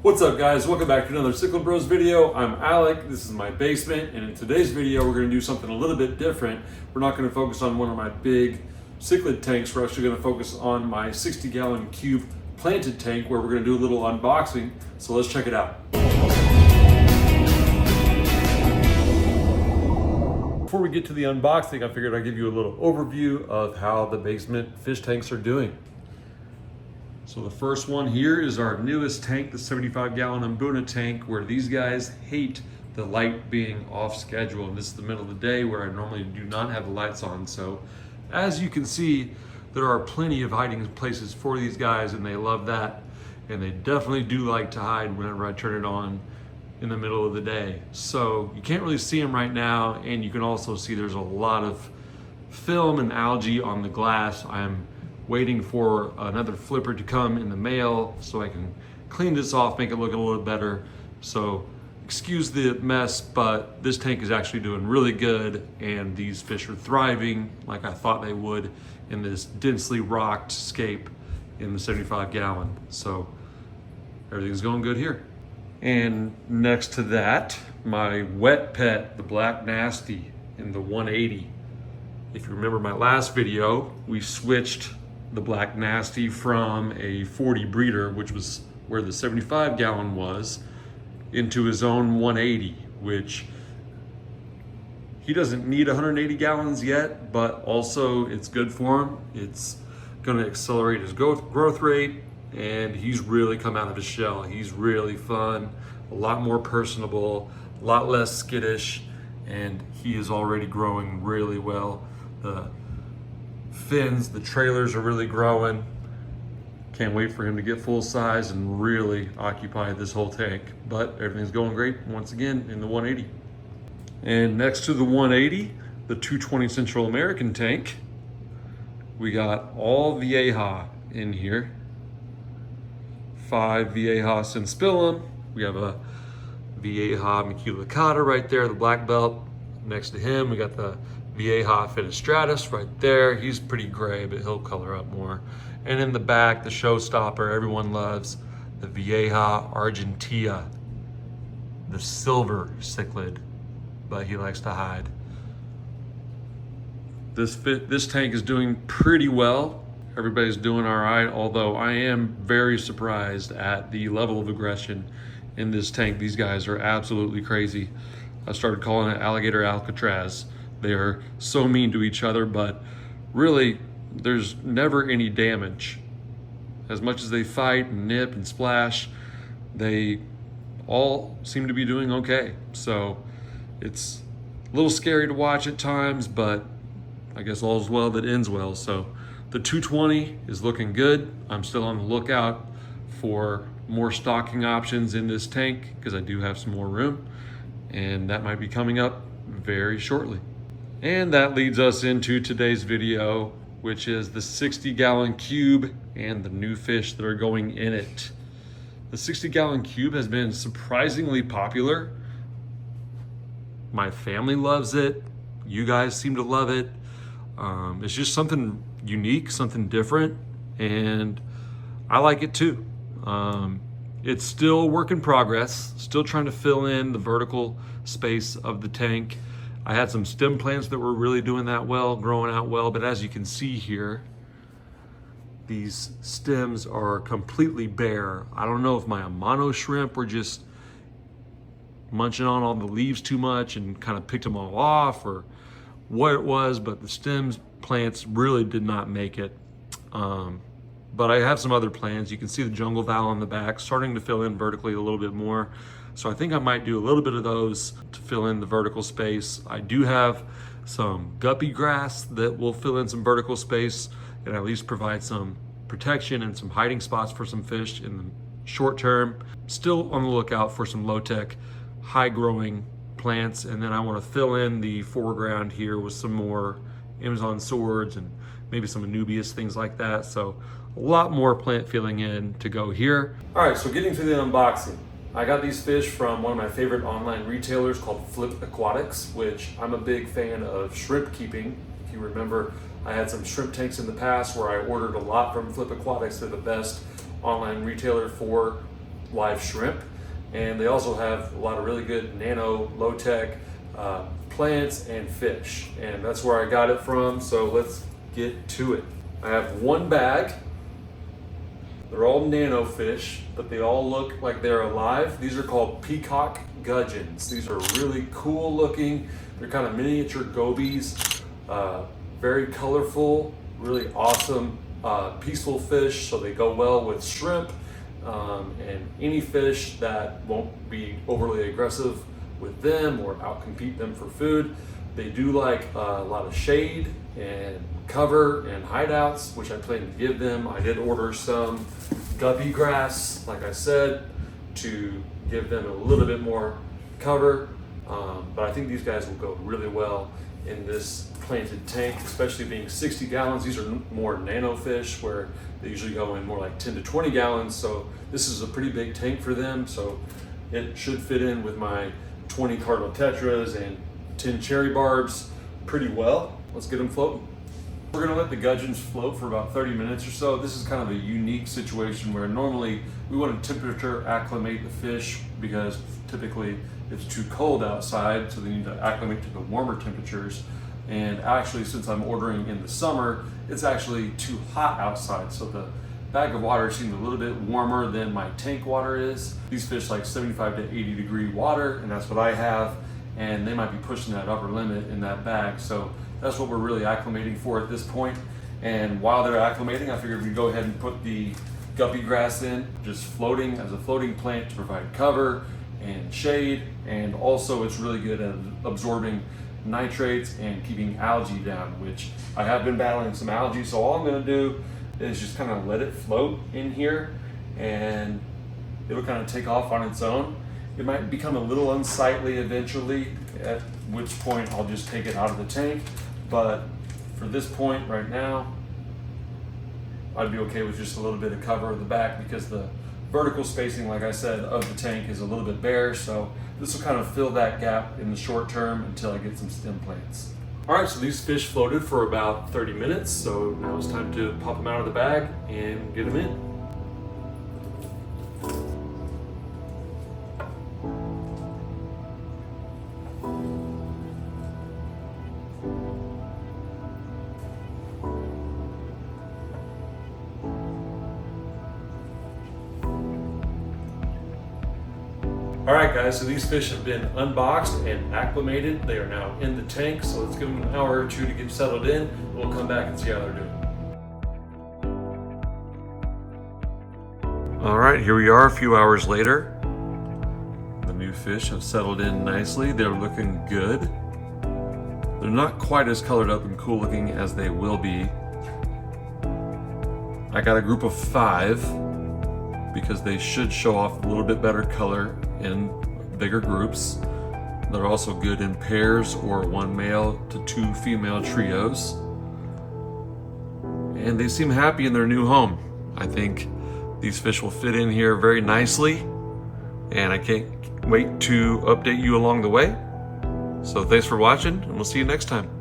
What's up guys, welcome back to another Cichlid Bros video. I'm Alec, this is my basement, and in today's video we're going to do something a little bit different. We're not going to focus on one of my big cichlid tanks, we're actually going to focus on my 60-gallon cube planted tank where we're going to do a little unboxing, so let's check it out. Before we get to the unboxing, I figured I'd give you a little overview of how the basement fish tanks are doing. So the first one here is our newest tank, the 75-gallon Mbuna tank, where these guys hate the light being off schedule. And this is the middle of the day where I normally do not have the lights on. So as you can see, there are plenty of hiding places for these guys and they love that. And they definitely do like to hide whenever I turn it on in the middle of the day. So you can't really see them right now. And you can also see there's a lot of film and algae on the glass. I'm waiting for another flipper to come in the mail so I can clean this off, make it look a little better. So excuse the mess, but this tank is actually doing really good and these fish are thriving like I thought they would in this densely rocked scape in the 75-gallon. So everything's going good here. And next to that, my wet pet, the Black Nasty in the 180. If you remember my last video, we switched the Black Nasty from a 40 breeder, which was where the 75-gallon was, into his own 180, which he doesn't need 180 gallons yet, but also it's good for him. It's gonna accelerate his growth rate, and he's really come out of his shell. He's really fun, a lot more personable, a lot less skittish, and he is already growing really well. The fins, the trailers are really growing. Can't wait for him to get full size and really occupy this whole tank. But everything's going great once again in the 180. And next to the 180, the 220 Central American tank, we got all Vieja in here. 5 Vieja Senspillum. We have a Vieja Maculicata right there, the black belt. Next to him, we got the Vieja Finestratus right there. He's pretty gray, but he'll color up more. And in the back, the showstopper everyone loves, the Vieja Argentea, the silver cichlid, but he likes to hide. This tank is doing pretty well. Everybody's doing all right, although I am very surprised at the level of aggression in this tank. These guys are absolutely crazy. I started calling it Alligator Alcatraz. They are so mean to each other, but really there's never any damage. As much as they fight and nip and splash, they all seem to be doing okay. So it's a little scary to watch at times, but I guess all's well that ends well. So the 220 is looking good. I'm still on the lookout for more stocking options in this tank because I do have some more room, and that might be coming up very shortly. And that leads us into today's video, which is the 60-gallon cube and the new fish that are going in it. The 60-gallon cube has been surprisingly popular. My family loves it. You guys seem to love it. It's just something unique, something different, and I like it too. It's still a work in progress, still trying to fill in the vertical space of the tank. I had some stem plants that were really doing that well, growing out well, but as you can see here, these stems are completely bare. I don't know if my Amano shrimp were just munching on all the leaves too much and kind of picked them all off, or what it was, but the stems plants really did not make it. But I have some other plans. You can see the jungle val on the back starting to fill in vertically a little bit more. So I think I might do a little bit of those to fill in the vertical space. I do have some guppy grass that will fill in some vertical space and at least provide some protection and some hiding spots for some fish in the short term. Still on the lookout for some low-tech, high-growing plants, and then I want to fill in the foreground here with some more Amazon swords and maybe some Anubias, things like that. So a lot more plant filling in to go here. All right, so getting to the unboxing. I got these fish from one of my favorite online retailers called Flip Aquatics, which I'm a big fan of shrimp keeping. If you remember, I had some shrimp tanks in the past where I ordered a lot from Flip Aquatics. They're the best online retailer for live shrimp. And they also have a lot of really good nano, low-tech plants and fish. And that's where I got it from, so let's get to it. I have one bag. They're all nano fish, but they all look like they're alive. These are called Peacock Gudgeons. These are really cool looking. They're kind of miniature gobies, very colorful, really awesome, peaceful fish, so they go well with shrimp and any fish that won't be overly aggressive with them or outcompete them for food. They do like a lot of shade and cover and hideouts, which I plan to give them. I did order some guppy grass, like I said, to give them a little bit more cover. But I think these guys will go really well in this planted tank, especially being 60 gallons. These are more nano fish where they usually go in more like 10 to 20 gallons. So this is a pretty big tank for them. So it should fit in with my 20 cardinal tetras and 10 cherry barbs pretty well. Let's get them floating. We're gonna let the gudgeons float for about 30 minutes or so. This is kind of a unique situation where normally we want to temperature acclimate the fish because typically it's too cold outside, so they need to acclimate to the warmer temperatures. And actually, since I'm ordering in the summer, it's actually too hot outside, so the bag of water seemed a little bit warmer than my tank water is. These fish like 75 to 80 degree water, and that's what I have, and they might be pushing that upper limit in that bag. So that's what we're really acclimating for at this point. And while they're acclimating, I figured we'd go ahead and put the guppy grass in, just floating as a floating plant to provide cover and shade. And also it's really good at absorbing nitrates and keeping algae down, which I have been battling some algae. So all I'm gonna do is just kind of let it float in here and it'll kind of take off on its own. It might become a little unsightly eventually, at which point I'll just take it out of the tank. But for this point right now, I'd be okay with just a little bit of cover of the back because the vertical spacing, like I said, of the tank is a little bit bare. So this will kind of fill that gap in the short term until I get some stem plants. All right, so these fish floated for about 30 minutes. So now it's time to pop them out of the bag and get them in. All right guys, so these fish have been unboxed and acclimated. They are now in the tank, so let's give them an hour or two to get settled in. We'll come back and see how they're doing. All right, here we are a few hours later. The new fish have settled in nicely. They're looking good. They're not quite as colored up and cool looking as they will be. I got a group of 5 because they should show off a little bit better color in bigger groups. They're also good in pairs or 1 male to 2 female trios. And they seem happy in their new home. I think these fish will fit in here very nicely, and I can't wait to update you along the way. So thanks for watching, and we'll see you next time.